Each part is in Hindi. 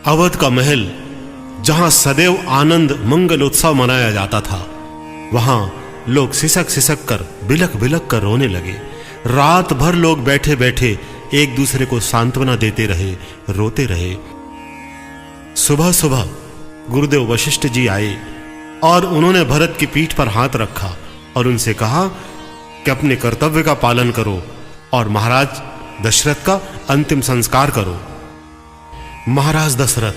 अवध का महल, जहां सदैव आनंद मंगल उत्सव मनाया जाता था, वहां लोग सिसक सिसक कर बिलक बिलक कर रोने लगे। रात भर लोग बैठे बैठे एक दूसरे को सांत्वना देते रहे, रोते रहे। सुबह सुबह गुरुदेव वशिष्ठ जी आए और उन्होंने भरत की पीठ पर हाथ रखा और उनसे कहा कि अपने कर्तव्य का पालन करो और महाराज दशरथ का अंतिम संस्कार करो। महाराज दशरथ,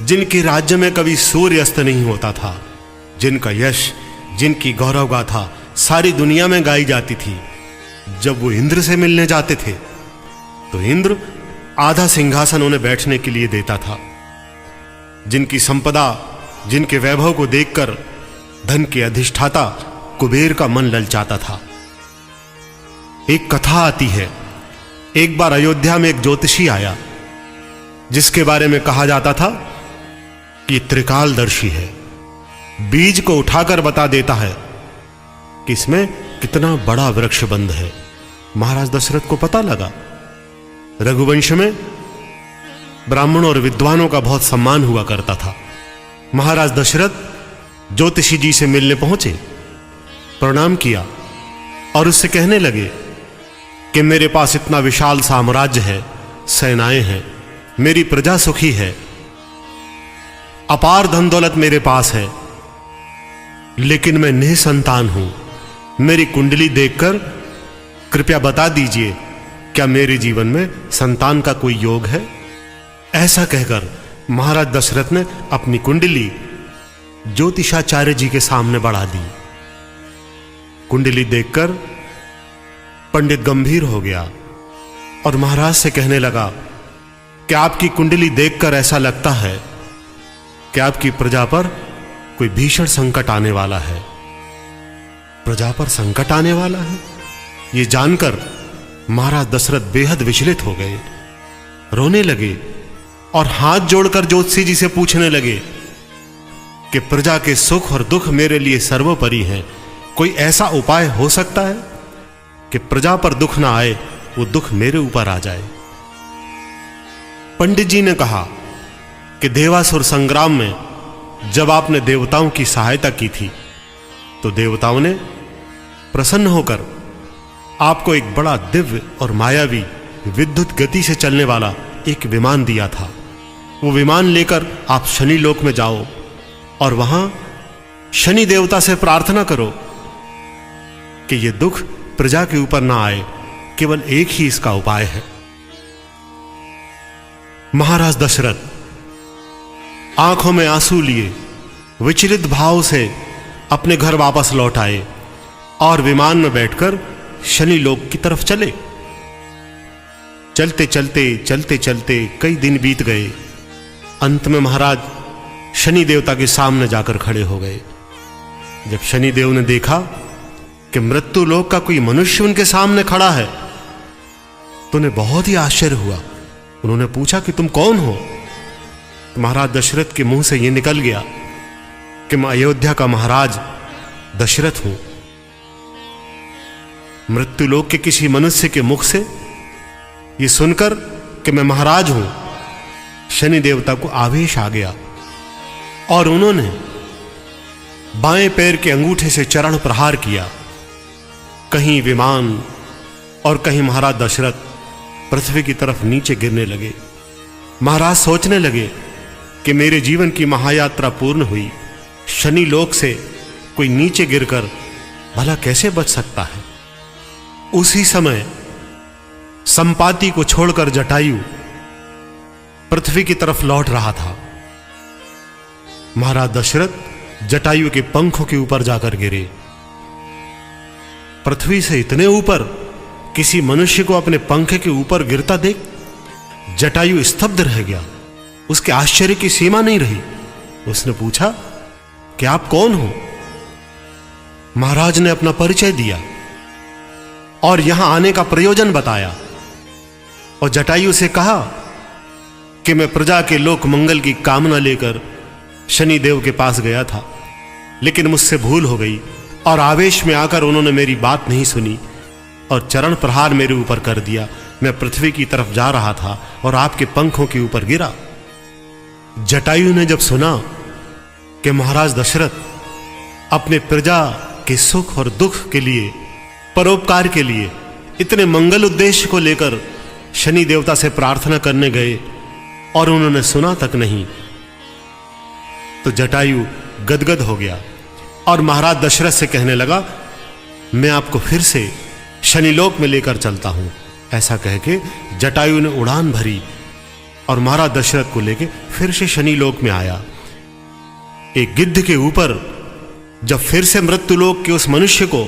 जिनके राज्य में कभी सूर्य अस्त नहीं होता था, जिनका यश, जिनकी गौरव गाथा सारी दुनिया में गाई जाती थी, जब वो इंद्र से मिलने जाते थे तो इंद्र आधा सिंहासन उन्हें बैठने के लिए देता था। जिनकी संपदा, जिनके वैभव को देखकर धन के अधिष्ठाता कुबेर का मन ललचाता था। एक कथा आती है, एक बार अयोध्या में एक ज्योतिषी आया जिसके बारे में कहा जाता था कि त्रिकालदर्शी है, बीज को उठाकर बता देता है कि इसमें कितना बड़ा वृक्ष बंध है। महाराज दशरथ को पता लगा। रघुवंश में ब्राह्मणों और विद्वानों का बहुत सम्मान हुआ करता था। महाराज दशरथ ज्योतिषी जी से मिलने पहुंचे, प्रणाम किया और उससे कहने लगे कि मेरे पास इतना विशाल साम्राज्य है, सेनाएं हैं, मेरी प्रजा सुखी है, अपार धन दौलत मेरे पास है, लेकिन मैं निसंतान हूं। मेरी कुंडली देखकर कृपया बता दीजिए, क्या मेरे जीवन में संतान का कोई योग है? ऐसा कहकर महाराज दशरथ ने अपनी कुंडली ज्योतिषाचार्य जी के सामने बढ़ा दी। कुंडली देखकर पंडित गंभीर हो गया और महाराज से कहने लगा कि आपकी कुंडली देखकर ऐसा लगता है कि आपकी प्रजा पर कोई भीषण संकट आने वाला है। प्रजा पर संकट आने वाला है? ये जानकर महाराज दशरथ बेहद विचलित हो गए, रोने लगे और हाथ जोड़कर ज्योतिषी जी से पूछने लगे कि प्रजा के सुख और दुख मेरे लिए सर्वोपरि हैं। कोई ऐसा उपाय हो सकता है कि प्रजा पर दुख ना आए, वो दुख मेरे ऊपर आ जाए? पंडित जी ने कहा कि देवासुर संग्राम में जब आपने देवताओं की सहायता की थी तो देवताओं ने प्रसन्न होकर आपको एक बड़ा दिव्य और मायावी विद्युत गति से चलने वाला एक विमान दिया था। वो विमान लेकर आप शनि लोक में जाओ और वहां शनि देवता से प्रार्थना करो कि ये दुख प्रजा के ऊपर ना आए। केवल एक ही इसका उपाय है। महाराज दशरथ आंखों में आंसू लिए विचलित भाव से अपने घर वापस लौट आए और विमान में बैठकर शनि लोक की तरफ चले। चलते चलते चलते चलते कई दिन बीत गए। अंत में महाराज शनि देवता के सामने जाकर खड़े हो गए। जब शनि देव ने देखा कि मृत्यु लोक का कोई मनुष्य उनके सामने खड़ा है तो उन्हें बहुत ही आश्चर्य हुआ। उन्होंने पूछा कि तुम कौन हो? तो महाराज दशरथ के मुंह से यह निकल गया कि मैं अयोध्या का महाराज दशरथ हूं। मृत्युलोक के किसी मनुष्य के मुख से यह सुनकर कि मैं महाराज हूं, शनि देवता को आवेश आ गया और उन्होंने बाएं पैर के अंगूठे से चरण प्रहार किया। कहीं विमान और कहीं महाराज दशरथ पृथ्वी की तरफ नीचे गिरने लगे। महाराज सोचने लगे कि मेरे जीवन की महायात्रा पूर्ण हुई, शनि लोक से कोई नीचे गिरकर भला कैसे बच सकता है? उसी समय संपाति को छोड़कर जटायु पृथ्वी की तरफ लौट रहा था। महाराज दशरथ जटायु के पंखों के ऊपर जाकर गिरे। पृथ्वी से इतने ऊपर किसी मनुष्य को अपने पंख के ऊपर गिरता देख जटायु स्तब्ध रह गया। उसके आश्चर्य की सीमा नहीं रही। उसने पूछा कि आप कौन हो? महाराज ने अपना परिचय दिया और यहां आने का प्रयोजन बताया और जटायु से कहा कि मैं प्रजा के लोक मंगल की कामना लेकर शनि देव के पास गया था, लेकिन मुझसे भूल हो गई और आवेश में आकर उन्होंने मेरी बात नहीं सुनी और चरण प्रहार मेरे ऊपर कर दिया। मैं पृथ्वी की तरफ जा रहा था और आपके पंखों के ऊपर गिरा। जटायु ने जब सुना कि महाराज दशरथ अपने प्रजा के सुख और दुख के लिए, परोपकार के लिए इतने मंगल उद्देश्य को लेकर शनि देवता से प्रार्थना करने गए और उन्होंने सुना तक नहीं, तो जटायु गदगद हो गया और महाराज दशरथ से कहने लगा, मैं आपको फिर से शनिलोक में लेकर चलता हूं। ऐसा कह के जटायु ने उड़ान भरी और महाराज दशरथ को लेके फिर से शनिलोक में आया। एक गिद्ध के ऊपर जब फिर से मृत्युलोक के उस मनुष्य को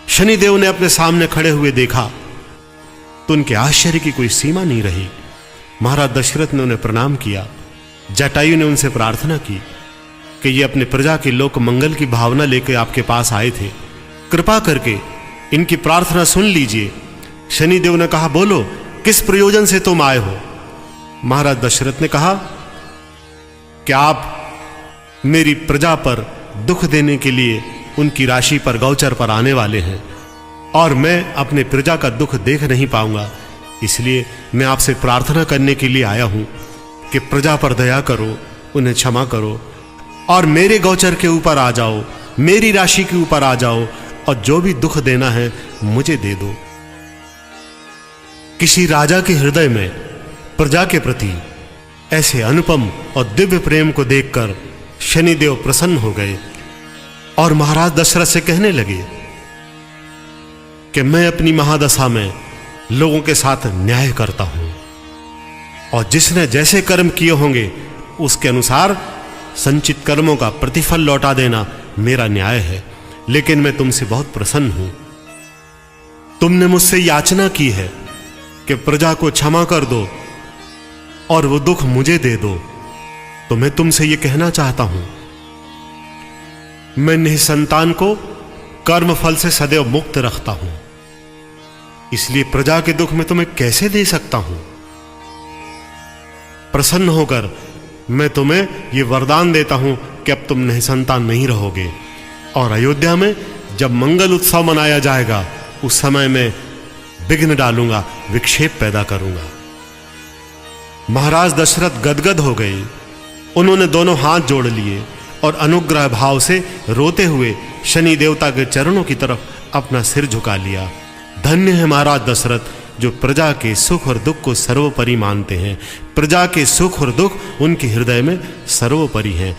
शनिदेव ने अपने सामने खड़े हुए देखा तो उनके आश्चर्य की कोई सीमा नहीं रही। महाराज दशरथ ने उन्हें प्रणाम किया। जटायु ने उनसे प्रार्थना की कि ये अपने प्रजा के लोक मंगल की भावना लेकर आपके पास आए थे, कृपा करके इनकी प्रार्थना सुन लीजिए। शनिदेव ने कहा, बोलो किस प्रयोजन से तुम आए हो? महाराज दशरथ ने कहा कि आप मेरी प्रजा पर दुख देने के लिए उनकी राशि पर गौचर पर आने वाले हैं और मैं अपने प्रजा का दुख देख नहीं पाऊंगा, इसलिए मैं आपसे प्रार्थना करने के लिए आया हूं कि प्रजा पर दया करो, उन्हें क्षमा करो और मेरे गौचर के ऊपर आ जाओ, मेरी राशि के ऊपर आ जाओ और जो भी दुख देना है मुझे दे दो। किसी राजा के हृदय में प्रजा के प्रति ऐसे अनुपम और दिव्य प्रेम को देखकर शनिदेव प्रसन्न हो गए और महाराज दशरथ से कहने लगे कि मैं अपनी महादशा में लोगों के साथ न्याय करता हूं और जिसने जैसे कर्म किए होंगे उसके अनुसार संचित कर्मों का प्रतिफल लौटा देना मेरा न्याय है। लेकिन मैं तुमसे बहुत प्रसन्न हूं। तुमने मुझसे याचना की है कि प्रजा को क्षमा कर दो और वो दुख मुझे दे दो, तो मैं तुमसे ये कहना चाहता हूं, मैं निसंतान को कर्म फल से सदैव मुक्त रखता हूं, इसलिए प्रजा के दुख में तुम्हें कैसे दे सकता हूं। प्रसन्न होकर मैं तुम्हें यह वरदान देता हूं कि अब तुम निसंतान नहीं रहोगे और अयोध्या में जब मंगल उत्सव मनाया जाएगा उस समय मैं विघ्न डालूंगा, विक्षेप पैदा करूंगा। महाराज दशरथ गदगद हो गए। उन्होंने दोनों हाथ जोड़ लिए और अनुग्रह भाव से रोते हुए शनि देवता के चरणों की तरफ अपना सिर झुका लिया। धन्य है महाराज दशरथ जो प्रजा के सुख और दुख को सर्वोपरि मानते हैं। प्रजा के सुख और दुख उनके हृदय में सर्वोपरि हैं।